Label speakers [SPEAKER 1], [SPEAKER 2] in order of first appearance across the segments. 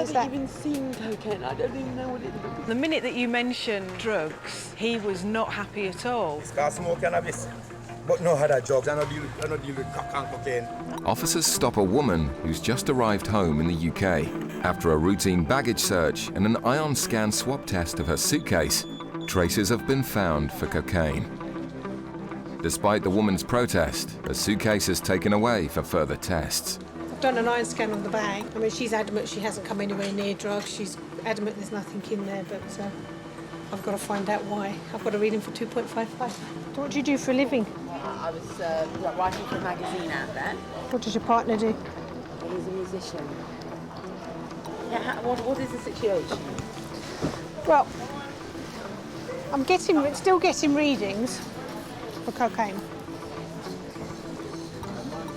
[SPEAKER 1] I've never even seen cocaine. I don't even know what it is.
[SPEAKER 2] The minute that you mentioned drugs, he was not happy at all.
[SPEAKER 3] I smoke cannabis, but no other drugs. I don't deal with crack and cocaine.
[SPEAKER 4] Officers stop a woman who's just arrived home in the UK. After a routine baggage search and an ion scan swab test of her suitcase, traces have been found for cocaine. Despite the woman's protest, her suitcase is taken away for further tests.
[SPEAKER 5] I've done an ion scan on the bag. I mean, she's adamant she hasn't come anywhere near drugs. She's adamant there's nothing in there, but I've got to find out why. I've got a reading for 2.55. What do you do for a living?
[SPEAKER 6] I was writing for a magazine out there.
[SPEAKER 5] What does your partner do?
[SPEAKER 6] He's a musician. Yeah, what is the situation?
[SPEAKER 5] Well, I'm still getting readings for cocaine.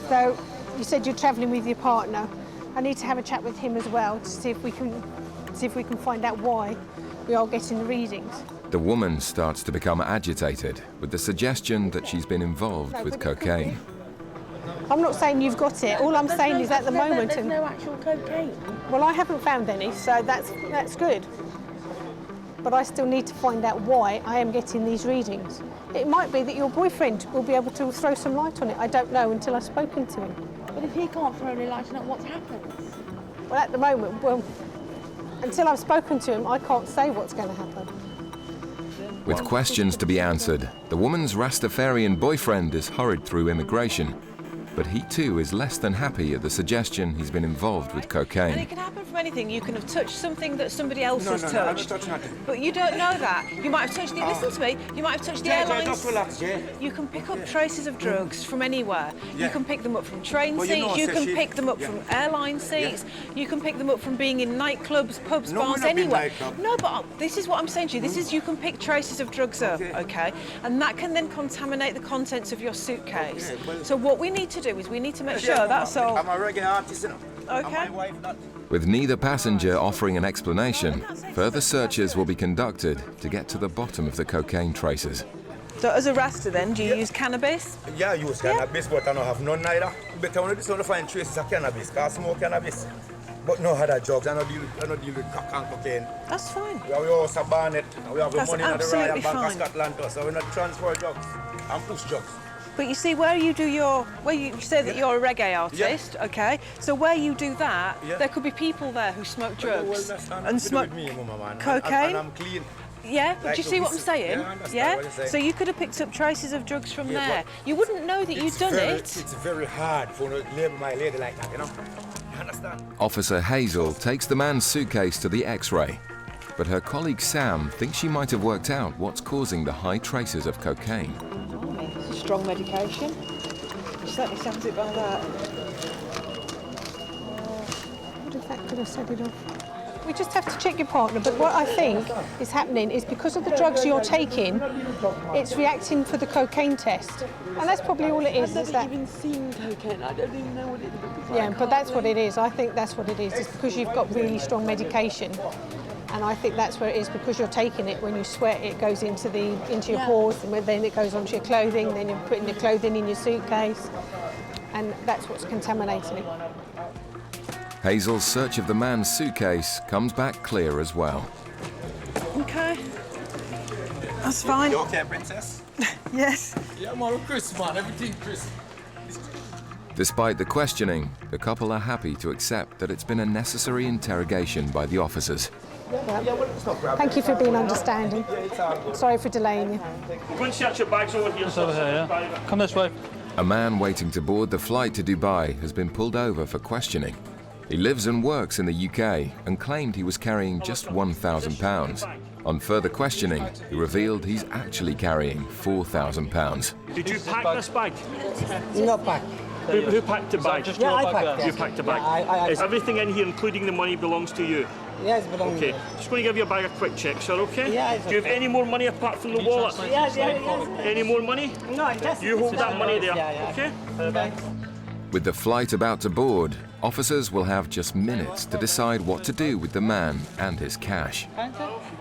[SPEAKER 5] So you said you're travelling with your partner. I need to have a chat with him as well to see if we can find out why we are getting the readings.
[SPEAKER 4] The woman starts to become agitated with the suggestion that she's been involved with cocaine.
[SPEAKER 5] I'm not saying you've got it. All I'm saying is at the moment...
[SPEAKER 6] There's no actual cocaine.
[SPEAKER 5] Well, I haven't found any, so that's good. But I still need to find out why I am getting these readings. It might be that your boyfriend will be able to throw some light on it. I don't know until I've spoken to him.
[SPEAKER 6] But if he can't throw any light on it, what's happened?
[SPEAKER 5] Well, at the moment, until I've spoken to him, I can't say what's going to happen.
[SPEAKER 4] With questions to be answered, the woman's Rastafarian boyfriend is hurried through immigration. But he too is less than happy at the suggestion he's been involved with cocaine.
[SPEAKER 2] And it can happen from anything. You can have touched something that somebody else has touched.
[SPEAKER 3] No, I haven't touched nothing.
[SPEAKER 2] But you don't know that. You might have touched the... Listen to me. You might have touched the airlines.
[SPEAKER 3] Just relax, yeah.
[SPEAKER 2] You can pick up traces of drugs from anywhere.
[SPEAKER 3] Yeah.
[SPEAKER 2] You can pick them up from train
[SPEAKER 3] Well,
[SPEAKER 2] seats. You can pick them up
[SPEAKER 3] yeah.
[SPEAKER 2] from airline seats. You can pick them up from being in nightclubs, pubs,
[SPEAKER 3] No,
[SPEAKER 2] bars,
[SPEAKER 3] we're not in
[SPEAKER 2] anywhere.
[SPEAKER 3] nightclub.
[SPEAKER 2] No, but this is what I'm saying to you. This is you can pick traces of drugs up, okay? And that can then contaminate the contents of your suitcase.
[SPEAKER 3] Okay, well,
[SPEAKER 2] so what we need to do is we need to make sure that's all.
[SPEAKER 3] I'm a reggae artist, you know.
[SPEAKER 2] Okay.
[SPEAKER 3] And my wife not.
[SPEAKER 4] With neither passenger offering an explanation, further searches will be conducted to get to the bottom of the cocaine traces.
[SPEAKER 2] So as a Rasta then, do you use cannabis?
[SPEAKER 3] Yeah, I use cannabis, but I don't have none neither. But I want to find traces of cannabis, because I smoke cannabis. But no other drugs. I don't deal with crack and cocaine.
[SPEAKER 2] That's fine.
[SPEAKER 3] We also ban it. We have the
[SPEAKER 2] That's
[SPEAKER 3] money in the
[SPEAKER 2] absolutely
[SPEAKER 3] Royal Bank of
[SPEAKER 2] fine.
[SPEAKER 3] Scotland too, so we not transfer drugs and push drugs.
[SPEAKER 2] But you see, where you say that you're a reggae artist, okay? So where you do that, there could be people there who smoke drugs and smoke cocaine.
[SPEAKER 3] And I'm clean.
[SPEAKER 2] Yeah, but
[SPEAKER 3] Like
[SPEAKER 2] do you see what I'm saying?
[SPEAKER 3] Yeah, I understand what you're saying.
[SPEAKER 2] So you could have picked up traces of drugs from there. You wouldn't know that you'd done it.
[SPEAKER 3] It's very hard for to label my lady like that, you know? You understand?
[SPEAKER 4] Officer Hazel takes the man's suitcase to the X-ray, but her colleague Sam thinks she might have worked out what's causing the high traces of cocaine.
[SPEAKER 6] It's a strong medication. It certainly sounds it by that.
[SPEAKER 5] What if that could have set it off? We just have to check your partner, but what I think is happening is because of the drugs you're taking, it's reacting for the cocaine test. And that's probably all it is.
[SPEAKER 1] I've never even seen cocaine. I don't even know what it is.
[SPEAKER 5] Yeah, but that's what it is. I think that's what it is. It's because you've got really strong medication. And I think that's where it is, because you're taking it. When you sweat, it goes into your pores, and then it goes onto your clothing, then you're putting the clothing in your suitcase, and that's what's contaminating it.
[SPEAKER 4] Hazel's search of the man's suitcase comes back clear as well.
[SPEAKER 2] Okay. That's fine.
[SPEAKER 3] You okay, princess?
[SPEAKER 2] Yes.
[SPEAKER 7] Yeah, I'm all Chris, man. Everything Chris.
[SPEAKER 4] Despite the questioning, the couple are happy to accept that it's been a necessary interrogation by the officers.
[SPEAKER 5] Thank you for being understanding. Sorry for delaying you.
[SPEAKER 8] Once you your bags over here.
[SPEAKER 7] It's over here, yeah? Come this way.
[SPEAKER 4] A man waiting to board the flight to Dubai has been pulled over for questioning. He lives and works in the UK and claimed he was carrying just £1,000. On further questioning, he revealed he's actually carrying £4,000.
[SPEAKER 8] Did you pack this bag?
[SPEAKER 9] No pack.
[SPEAKER 8] Who packed the bag?
[SPEAKER 7] Just your bag there?
[SPEAKER 8] You packed the bag.
[SPEAKER 9] I
[SPEAKER 8] Is everything in here, including the money, belongs to you?
[SPEAKER 9] Yes, belong.
[SPEAKER 8] Okay. Just going to give your bag a quick check, sir, okay?
[SPEAKER 9] Yeah,
[SPEAKER 8] Do you have any more money apart from the wallet?
[SPEAKER 9] Yes.
[SPEAKER 8] Any more money?
[SPEAKER 9] No, just...
[SPEAKER 8] You hold that money there, okay?
[SPEAKER 4] With the flight about to board, officers will have just minutes to decide what to do with the man and his cash.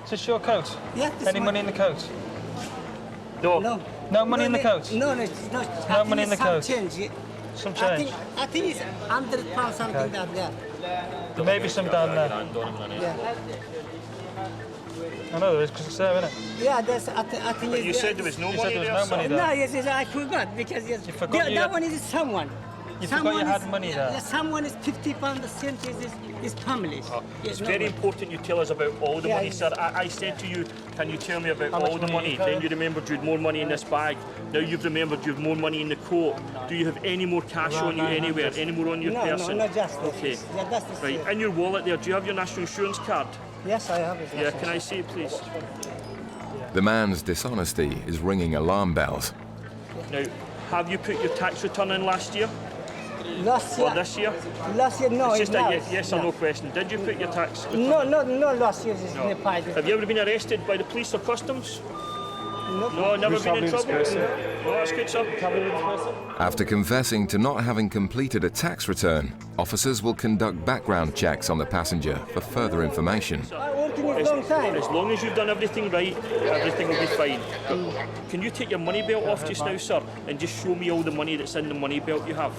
[SPEAKER 7] Is this your coat?
[SPEAKER 9] Yeah,
[SPEAKER 7] Any money in the coat?
[SPEAKER 8] No.
[SPEAKER 9] No.
[SPEAKER 7] No money in the coat?
[SPEAKER 9] No, it's not.
[SPEAKER 7] No money in the coat?
[SPEAKER 9] Change.
[SPEAKER 7] Some change?
[SPEAKER 9] I think it's £100 something like that.
[SPEAKER 7] There may be some down there.
[SPEAKER 9] Yeah.
[SPEAKER 7] I know there is, because it's there, isn't it?
[SPEAKER 9] Yeah, that's, I think
[SPEAKER 8] But you said there was no money
[SPEAKER 7] there
[SPEAKER 8] there,
[SPEAKER 7] was no money
[SPEAKER 8] sir.
[SPEAKER 7] there.
[SPEAKER 9] No, yes, I forgot because yes,
[SPEAKER 7] You forgot you
[SPEAKER 9] that
[SPEAKER 7] had-
[SPEAKER 9] one is someone.
[SPEAKER 7] You forgot you had money there.
[SPEAKER 9] Someone is 50 pounds, the cent is family.
[SPEAKER 8] It's very important you tell us about all the
[SPEAKER 9] Yeah,
[SPEAKER 8] money,
[SPEAKER 9] yes.
[SPEAKER 8] sir. I said to you, can you tell me about
[SPEAKER 7] How much
[SPEAKER 8] all the
[SPEAKER 7] money
[SPEAKER 8] money?
[SPEAKER 7] you carry?
[SPEAKER 8] Then you remembered you had more money in this bag. Now you've remembered you have more money in the coat. Do you have any more cash on you anywhere? Any more on your
[SPEAKER 9] No,
[SPEAKER 8] person?
[SPEAKER 9] no, just this.
[SPEAKER 8] Okay.
[SPEAKER 9] Yeah, that's this.
[SPEAKER 8] Right, in your wallet there, do you have your national insurance card?
[SPEAKER 9] Yes, I have it.
[SPEAKER 8] Yeah, can I see it, please?
[SPEAKER 4] The man's dishonesty is ringing alarm bells.
[SPEAKER 8] Now, have you put your tax return in last year
[SPEAKER 9] Last year.
[SPEAKER 8] or this year?
[SPEAKER 9] Last year, no.
[SPEAKER 8] It's just a
[SPEAKER 9] now.
[SPEAKER 8] yes or no question. Did you put your tax return in?
[SPEAKER 9] No, last year is
[SPEAKER 8] No.
[SPEAKER 9] in the pipe.
[SPEAKER 8] Have you ever been arrested by the police or customs?
[SPEAKER 9] No.
[SPEAKER 8] No, never been in trouble?
[SPEAKER 7] Travelling
[SPEAKER 8] No, that's good, sir.
[SPEAKER 4] After confessing to not having completed a tax return, officers will conduct background checks on the passenger for further information.
[SPEAKER 9] I worked in a long time.
[SPEAKER 8] As long as you've done everything right, everything will be fine. But can you take your money belt off just now, sir, and just show me all the money that's in the money belt you have?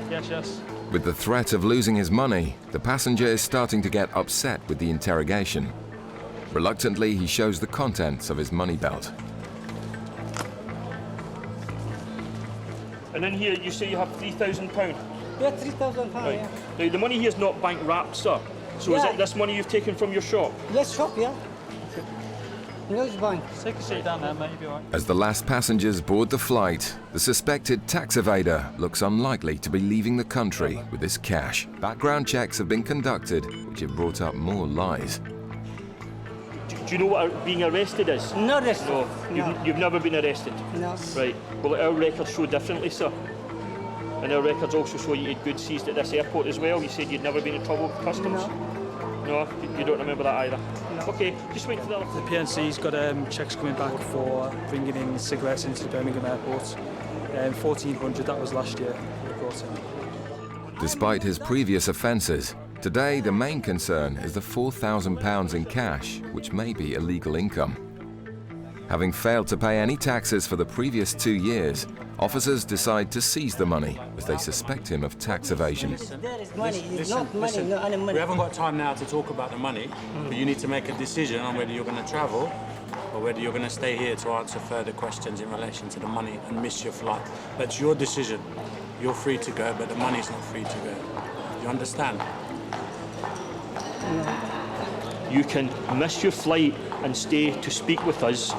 [SPEAKER 7] Yes, yes.
[SPEAKER 4] With the threat of losing his money, the passenger is starting to get upset with the interrogation. Reluctantly, he shows the contents of his money belt.
[SPEAKER 8] And in here, you say you have £3,000.
[SPEAKER 9] Yeah, 3,000 pounds.
[SPEAKER 8] Right.
[SPEAKER 9] Yeah.
[SPEAKER 8] Now, the money here is not bank wrapped, sir. So is
[SPEAKER 9] Yeah.
[SPEAKER 8] it this money you've taken from your shop?
[SPEAKER 9] Let's shop, yeah. No, it's bank.
[SPEAKER 7] Take a seat down there, mate, you'll be all right.
[SPEAKER 4] As the last passengers board the flight, the suspected tax evader looks unlikely to be leaving the country with his cash. Background checks have been conducted, which have brought up more lies.
[SPEAKER 8] Do you know what being arrested is?
[SPEAKER 9] No rest.
[SPEAKER 8] No, you've never been arrested.
[SPEAKER 9] No.
[SPEAKER 8] Right. Well, our records show differently, sir. And our records also show you had goods seized at this airport as well. You said you'd never been in trouble with customs. No, you don't remember that either. Okay, just wait for the other.
[SPEAKER 7] The PNC's got checks coming back for bringing in cigarettes into the Birmingham airport. 1,400, that was last year.
[SPEAKER 4] Despite his previous offences, today the main concern is the £4,000 in cash, which may be illegal income. Having failed to pay any taxes for the previous 2 years, officers decide to seize the money as they suspect him of tax evasion.
[SPEAKER 9] There is money. It's not money. No, any money.
[SPEAKER 10] We haven't got time now to talk about the money, but you need to make a decision on whether you're going to travel or whether you're going to stay here to answer further questions in relation to the money and miss your flight. That's your decision. You're free to go, but the money's not free to go. You understand?
[SPEAKER 8] You can miss your flight and stay to speak with us,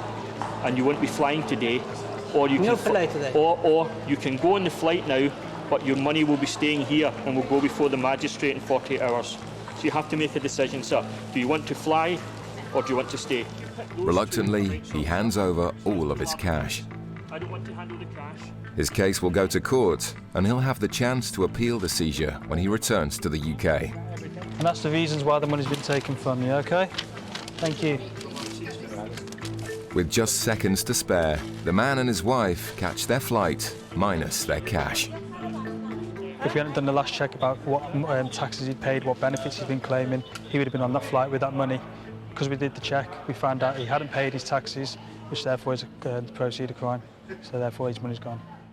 [SPEAKER 8] and you won't be flying today, or you
[SPEAKER 9] No
[SPEAKER 8] can
[SPEAKER 9] flight today.
[SPEAKER 8] or you can go on the flight now, but your money will be staying here and will go before the magistrate in 48 hours. So you have to make a decision, sir. Do you want to fly, or do you want to stay?
[SPEAKER 4] Reluctantly, he hands over all of his cash.
[SPEAKER 8] I don't want to handle the cash.
[SPEAKER 4] His case will go to court, and he'll have the chance to appeal the seizure when he returns to the UK.
[SPEAKER 7] And that's the reasons why the money's been taken from you, okay? Thank you.
[SPEAKER 4] With just seconds to spare, the man and his wife catch their flight, minus their cash.
[SPEAKER 7] If we hadn't done the last check about what taxes he'd paid, what benefits he'd been claiming, he would have been on that flight with that money. Because we did the check, we found out he hadn't paid his taxes, which therefore is the proceed of crime. So therefore his money's gone.